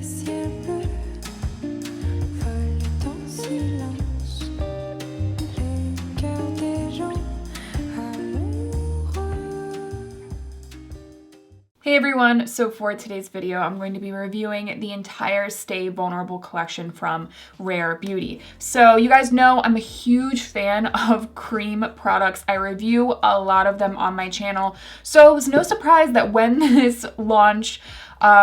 ciel bleu volent en silence les cœurs des gens amoureux. Hey everyone, so for today's video, I'm going to be reviewing the entire Stay Vulnerable collection from Rare Beauty. So you guys know I'm a huge fan of cream products. I review a lot of them on my channel. So it was no surprise that when this launch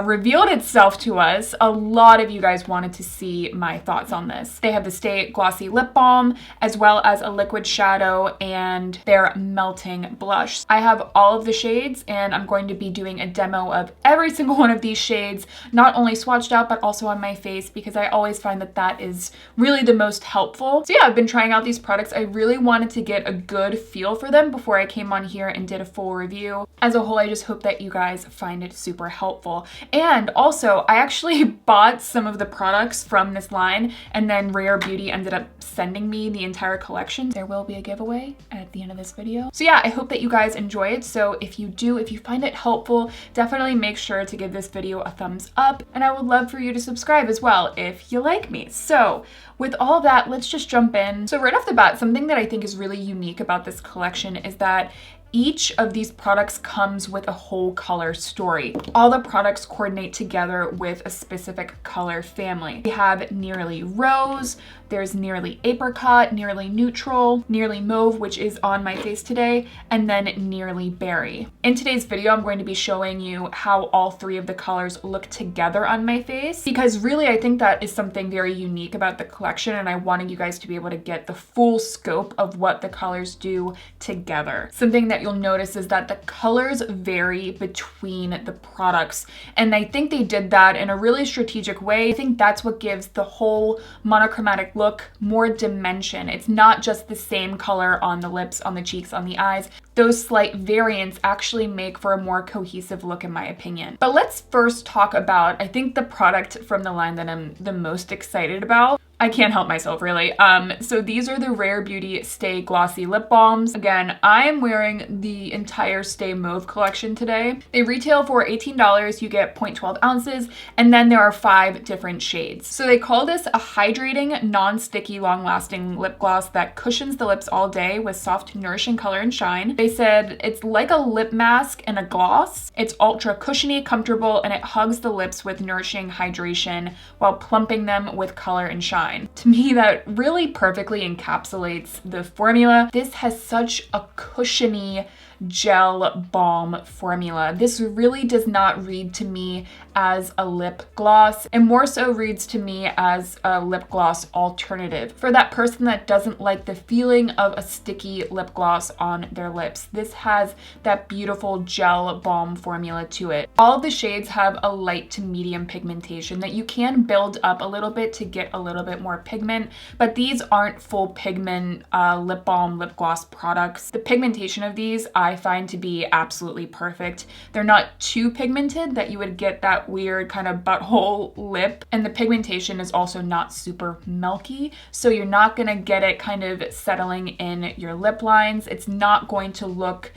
revealed itself to us, a lot of you guys wanted to see my thoughts on this. They have the Stay Glossy Lip Balm, as well as a liquid shadow and their melting blush. I have all of the shades, and I'm going to be doing a demo of every single one of these shades, not only swatched out, but also on my face, because I always find that that is really the most helpful. So yeah, I've been trying out these products. I really wanted to get a good feel for them before I came on here and did a full review. As a whole, I just hope that you guys find it super helpful. And also, I actually bought some of the products from this line, and then Rare Beauty ended up sending me the entire collection. There will be a giveaway at the end of this video. So yeah, I hope that you guys enjoy it. So if you do, if you find it helpful, definitely make sure to give this video a thumbs up, and I would love for you to subscribe as well if you like me. So with all that, let's just jump in. So right off the bat, something that I think is really unique about this collection is that each of these products comes with a whole color story. All the products coordinate together with a specific color family. We have Nearly Rose, there's Nearly Apricot, Nearly Neutral, Nearly Mauve, which is on my face today, and then Nearly Berry. In today's video, I'm going to be showing you how all three of the colors look together on my face, because really I think that is something very unique about the collection, and I wanted you guys to be able to get the full scope of what the colors do together. Something that you'll notice is that the colors vary between the products, and I think they did that in a really strategic way. I think that's what gives the whole monochromatic look more dimension. It's not just the same color on the lips, on the cheeks, on the eyes. Those slight variants actually make for a more cohesive look in my opinion. But let's first talk about, I think, the product from the line that I'm the most excited about. I can't help myself, really. So these are the Rare Beauty Stay Glossy Lip Balms. Again, I am wearing the entire Stay Mauve collection today. They retail for $18. You get 0.12 ounces, and then there are 5 different shades. So they call this a hydrating, non-sticky, long-lasting lip gloss that cushions the lips all day with soft, nourishing color and shine. They said it's like a lip mask and a gloss. It's ultra cushiony, comfortable, and it hugs the lips with nourishing hydration while plumping them with color and shine. To me, that really perfectly encapsulates the formula. This has such a cushiony gel balm formula. This really does not read to me as a lip gloss, and more so reads to me as a lip gloss alternative for that person that doesn't like the feeling of a sticky lip gloss on their lips. This has that beautiful gel balm formula to it. All of the shades have a light to medium pigmentation that you can build up a little bit to get a little bit more pigment, but these aren't full pigment lip balm, lip gloss products. The pigmentation of these I find to be absolutely perfect. They're not too pigmented that you would get that weird kind of butthole lip, and the pigmentation is also not super milky, so you're not gonna get it kind of settling in your lip lines. It's not going to look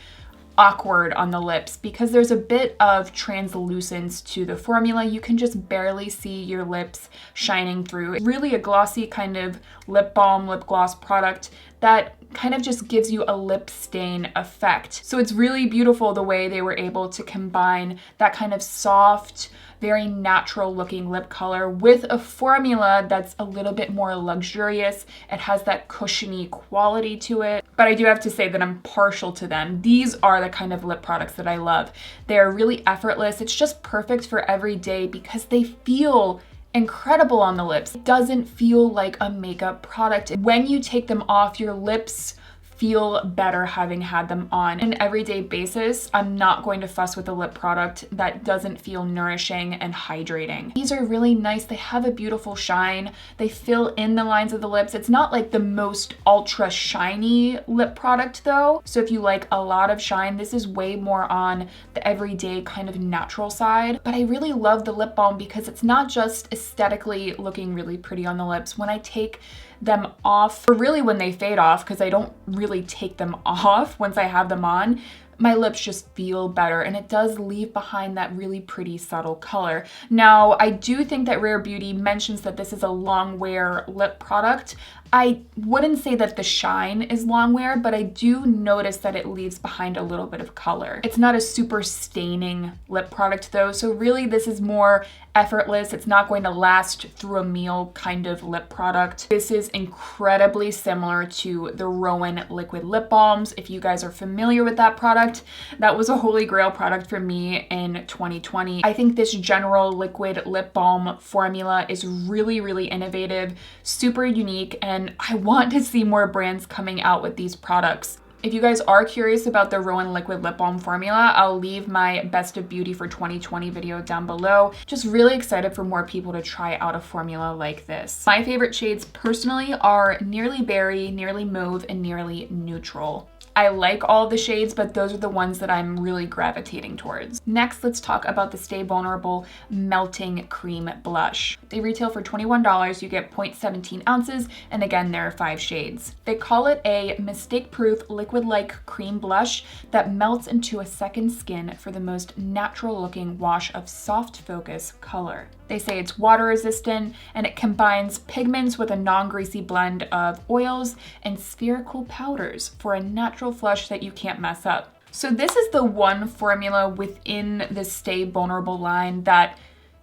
awkward on the lips because there's a bit of translucence to the formula. You can just barely see your lips shining through. It's really a glossy kind of lip balm, lip gloss product that kind of just gives you a lip stain effect. So it's really beautiful the way they were able to combine that kind of soft, very natural looking lip color with a formula that's a little bit more luxurious. It has that cushiony quality to it, but I do have to say that I'm partial to them. These are the kind of lip products that I love. They're really effortless. It's just perfect for every day because they feel incredible on the lips. It doesn't feel like a makeup product. When you take them off, your lips feel better having had them on. On an everyday basis, I'm not going to fuss with a lip product that doesn't feel nourishing and hydrating. These are really nice. They have a beautiful shine. They fill in the lines of the lips. It's not like the most ultra shiny lip product though. So if you like a lot of shine, this is way more on the everyday kind of natural side. But I really love the lip balm because it's not just aesthetically looking really pretty on the lips. When I take them off, or really when they fade off, because I don't really take them off once I have them on, my lips just feel better, and it does leave behind that really pretty subtle color. Now, I do think that Rare Beauty mentions that this is a long wear lip product. I wouldn't say that the shine is long wear, but I do notice that it leaves behind a little bit of color. It's not a super staining lip product though, so really this is more effortless. It's not going to last through a meal kind of lip product. This is incredibly similar to the Rowan liquid lip balms. If you guys are familiar with that product, that was a holy grail product for me in 2020. I think this general liquid lip balm formula is really, really innovative, super unique, and I want to see more brands coming out with these products. If you guys are curious about the Rowan Liquid Lip Balm formula, I'll leave my Best of Beauty for 2020 video down below. Just really excited for more people to try out a formula like this. My favorite shades personally are Nearly Berry, Nearly Mauve, and Nearly Neutral. I like all of the shades, but those are the ones that I'm really gravitating towards. Next, let's talk about the Stay Vulnerable Melting Cream Blush. They retail for $21. You get 0.17 ounces, and again, there are 5 shades. They call it a mistake-proof liquid-like cream blush that melts into a second skin for the most natural-looking wash of soft focus color. They say it's water resistant, and it combines pigments with a non-greasy blend of oils and spherical powders for a natural flush that you can't mess up. So this is the one formula within the Stay Vulnerable line that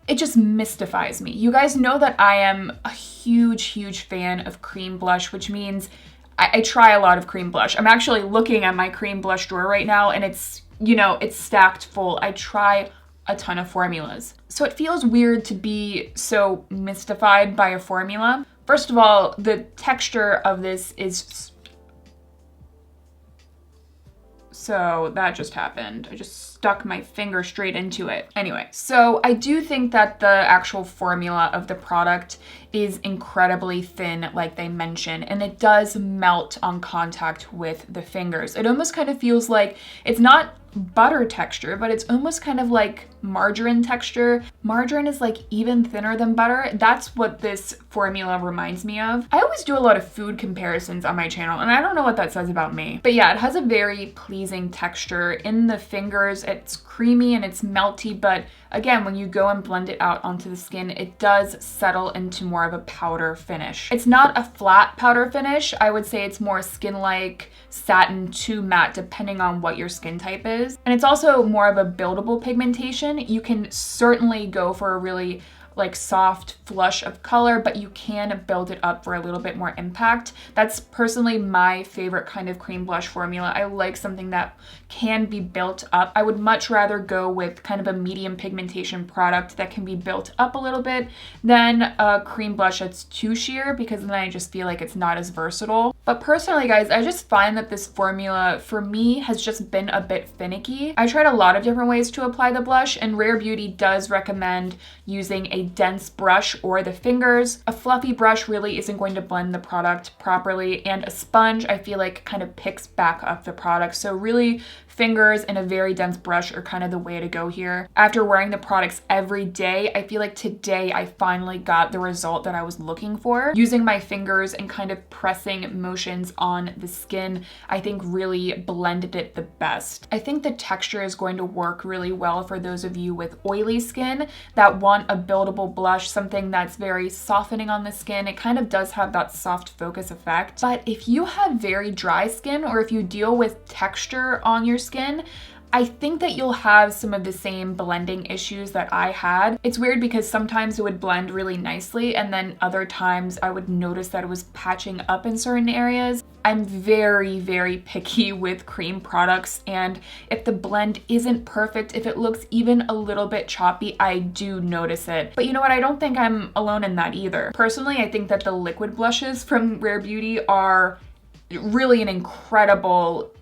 it just mystifies me. You guys know that I am a huge fan of cream blush, which means I try a lot of cream blush. I'm actually looking at my cream blush drawer right now, and it's, you know, it's stacked full. I try a ton of formulas. So it feels weird to be so mystified by a formula. First of all, the texture of this is... So that just happened. I just stuck my finger straight into it. Anyway, so I do think that the actual formula of the product is incredibly thin, like they mention, and it does melt on contact with the fingers. It almost kind of feels like it's not butter texture, but it's almost kind of like margarine texture. Margarine is like even thinner than butter. That's what this formula reminds me of. I always do a lot of food comparisons on my channel, and I don't know what that says about me. But yeah, it has a very pleasing texture. In the fingers, it's creamy and it's melty, but again, when you go and blend it out onto the skin, it does settle into more of a powder finish. It's not a flat powder finish. I would say it's more skin-like, satin to matte, depending on what your skin type is. And it's also more of a buildable pigmentation. You can certainly go for a really like soft flush of color, but you can build it up for a little bit more impact. That's personally my favorite kind of cream blush formula. I like something that can be built up. I would much rather go with kind of a medium pigmentation product that can be built up a little bit than a cream blush that's too sheer, because then I just feel like it's not as versatile. But personally, guys, I just find that this formula for me has just been a bit finicky. I tried a lot of different ways to apply the blush, and Rare Beauty does recommend using a dense brush or the fingers. A fluffy brush really isn't going to blend the product properly, and a sponge I feel like kind of picks back up the product. So really, fingers and a very dense brush are kind of the way to go here. After wearing the products every day, I feel like today I finally got the result that I was looking for. Using my fingers and kind of pressing motions on the skin, I think really blended it the best. I think the texture is going to work really well for those of you with oily skin that want a buildable blush, something that's very softening on the skin. It kind of does have that soft focus effect. But if you have very dry skin, or if you deal with texture on your skin, I think that you'll have some of the same blending issues that I had. It's weird because sometimes it would blend really nicely, and then other times I would notice that it was patching up in certain areas. I'm very picky with cream products, and if the blend isn't perfect, if it looks even a little bit choppy, I do notice it. But you know what? I don't think I'm alone in that either. Personally, I think that the liquid blushes from Rare Beauty are really an incredible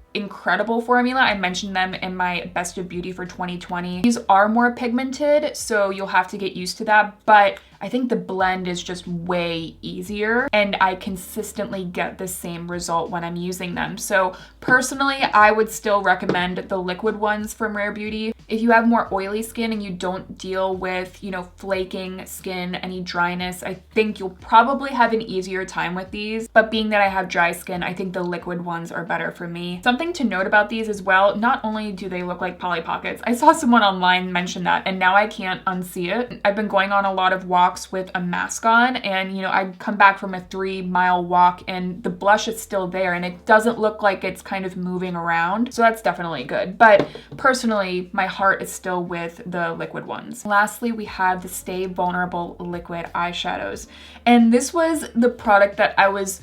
formula. I mentioned them in my Best of Beauty for 2020. These are more pigmented, so you'll have to get used to that, but I think the blend is just way easier, and I consistently get the same result when I'm using them. So personally, I would still recommend the liquid ones from Rare Beauty. If you have more oily skin and you don't deal with, you know, flaking skin, any dryness, I think you'll probably have an easier time with these. But being that I have dry skin, I think the liquid ones are better for me. Something to note about these as well, not only do they look like Polly Pockets, I saw someone online mention that and now I can't unsee it. I've been going on a lot of walks with a mask on and, you know, I come back from a 3-mile walk and the blush is still there and it doesn't look like it's kind of moving around. So that's definitely good. But personally, my heart is still with the liquid ones. Lastly, we have the Stay Vulnerable Liquid Eyeshadows. And this was the product that I was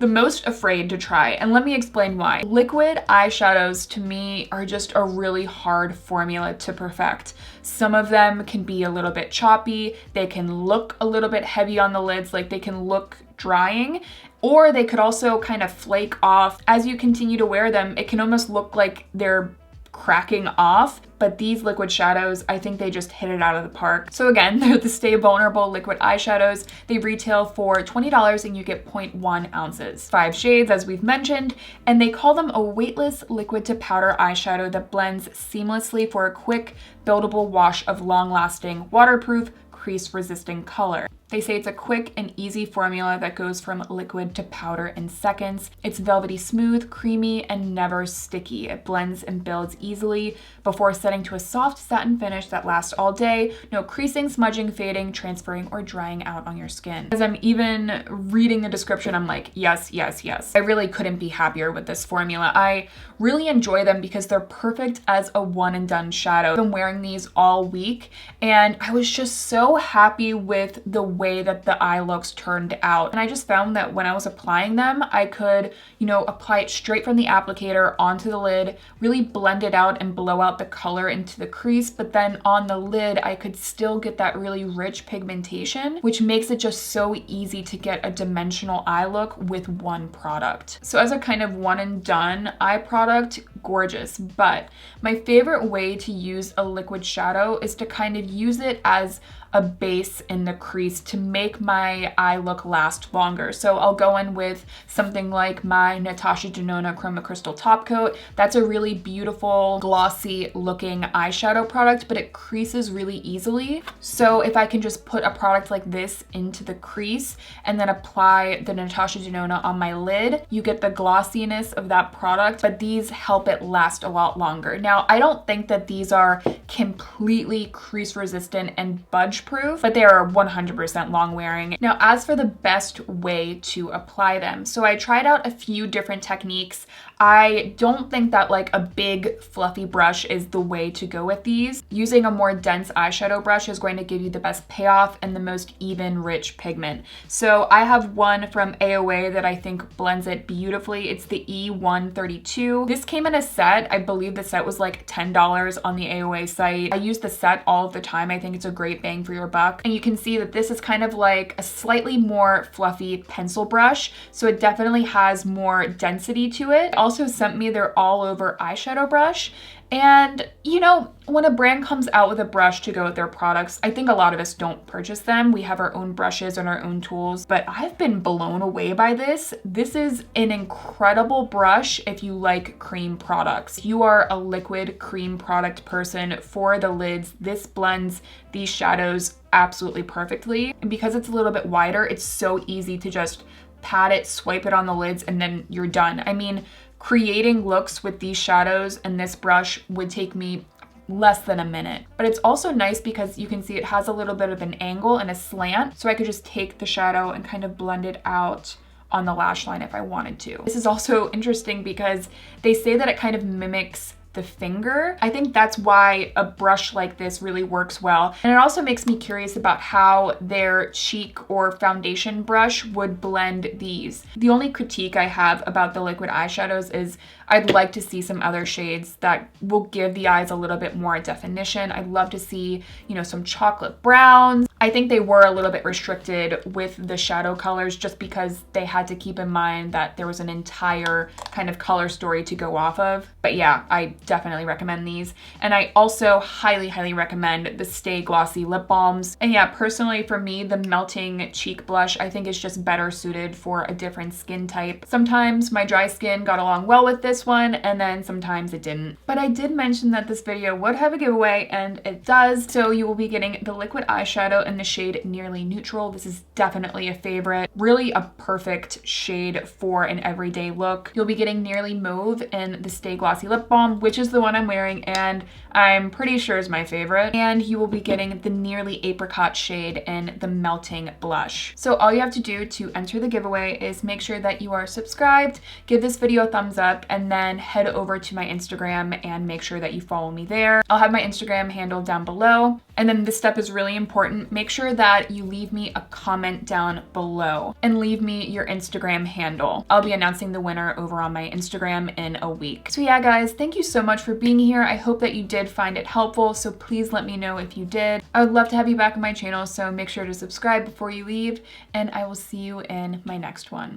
the most afraid to try, and let me explain why. Liquid eyeshadows to me are just a really hard formula to perfect. Some of them can be a little bit choppy, they can look a little bit heavy on the lids, like they can look drying, or they could also kind of flake off. As you continue to wear them, it can almost look like they're cracking off, but these liquid shadows, I think they just hit it out of the park. So again, they're the Stay Vulnerable Liquid Eyeshadows. They retail for $20 and you get 0.1 ounces. 5 shades, as we've mentioned, and they call them a weightless liquid to powder eyeshadow that blends seamlessly for a quick, buildable wash of long-lasting, waterproof, crease-resistant color. They say it's a quick and easy formula that goes from liquid to powder in seconds. It's velvety smooth, creamy, and never sticky. It blends and builds easily before setting to a soft satin finish that lasts all day. No creasing, smudging, fading, transferring, or drying out on your skin. As I'm even reading the description, I'm like, yes, yes, yes. I really couldn't be happier with this formula. I really enjoy them because they're perfect as a one and done shadow. I've been wearing these all week and I was just so happy with the way that the eye looks turned out. And I just found that when I was applying them, I could, you know, apply it straight from the applicator onto the lid, really blend it out and blow out the color into the crease. But then on the lid, I could still get that really rich pigmentation, which makes it just so easy to get a dimensional eye look with one product. So as a kind of one and done eye product, gorgeous. But my favorite way to use a liquid shadow is to kind of use it as a base in the crease to make my eye look last longer. So I'll go in with something like my Natasha Denona Chroma Crystal Top Coat. That's a really beautiful, glossy looking eyeshadow product, but it creases really easily. So if I can just put a product like this into the crease and then apply the Natasha Denona on my lid, you get the glossiness of that product, but these help it last a lot longer. Now, I don't think that these are completely crease resistant and budge proof, but they are 100% long wearing. Now, as for the best way to apply them, so I tried out a few different techniques. I don't think that like a big fluffy brush is the way to go with these. Using a more dense eyeshadow brush is going to give you the best payoff and the most even, rich pigment. So I have one from AOA that I think blends it beautifully. It's the E132. This came in a set. I believe the set was like $10 on the AOA site. I use the set all of the time. I think it's a great bang for your buck. And you can see that this is kind of like a slightly more fluffy pencil brush. So it definitely has more density to it. It also sent me their all over eyeshadow brush. And, you know, when a brand comes out with a brush to go with their products, I think a lot of us don't purchase them. We have our own brushes and our own tools, but I've been blown away by this. This is an incredible brush if you like cream products. If you are a liquid cream product person for the lids, this blends these shadows absolutely perfectly. And because it's a little bit wider, it's so easy to just pat it, swipe it on the lids, and then you're done. I mean, creating looks with these shadows and this brush would take me less than a minute. But it's also nice because you can see it has a little bit of an angle and a slant, so I could just take the shadow and kind of blend it out on the lash line if I wanted to. This is also interesting because they say that it kind of mimics the finger. I think that's why a brush like this really works well. And it also makes me curious about how their cheek or foundation brush would blend these. The only critique I have about the liquid eyeshadows is I'd like to see some other shades that will give the eyes a little bit more definition. I'd love to see, you know, some chocolate browns. I think they were a little bit restricted with the shadow colors just because they had to keep in mind that there was an entire kind of color story to go off of. But yeah, I definitely recommend these. And I also highly, highly recommend the Stay Glossy lip balms. And yeah, personally for me, the melting cheek blush I think is just better suited for a different skin type. Sometimes my dry skin got along well with this one, and then sometimes it didn't. But I did mention that this video would have a giveaway, and it does. So you will be getting the liquid eyeshadow in the shade Nearly Neutral. This is definitely a favorite. Really a perfect shade for an everyday look. You'll be getting Nearly Mauve in the Stay Glossy lip balm, which is the one I'm wearing and I'm pretty sure is my favorite. And you will be getting the Nearly Apricot shade in the Melting Blush. So all you have to do to enter the giveaway is make sure that you are subscribed, give this video a thumbs up, and then head over to my Instagram and make sure that you follow me there. I'll have my Instagram handle down below. And then this step is really important. Make sure that you leave me a comment down below and leave me your Instagram handle. I'll be announcing the winner over on my Instagram in a week. So yeah, guys, thank you so much for being here. I hope that you did find it helpful, so please let me know if you did. I would love to have you back on my channel, so make sure to subscribe before you leave, and I will see you in my next one.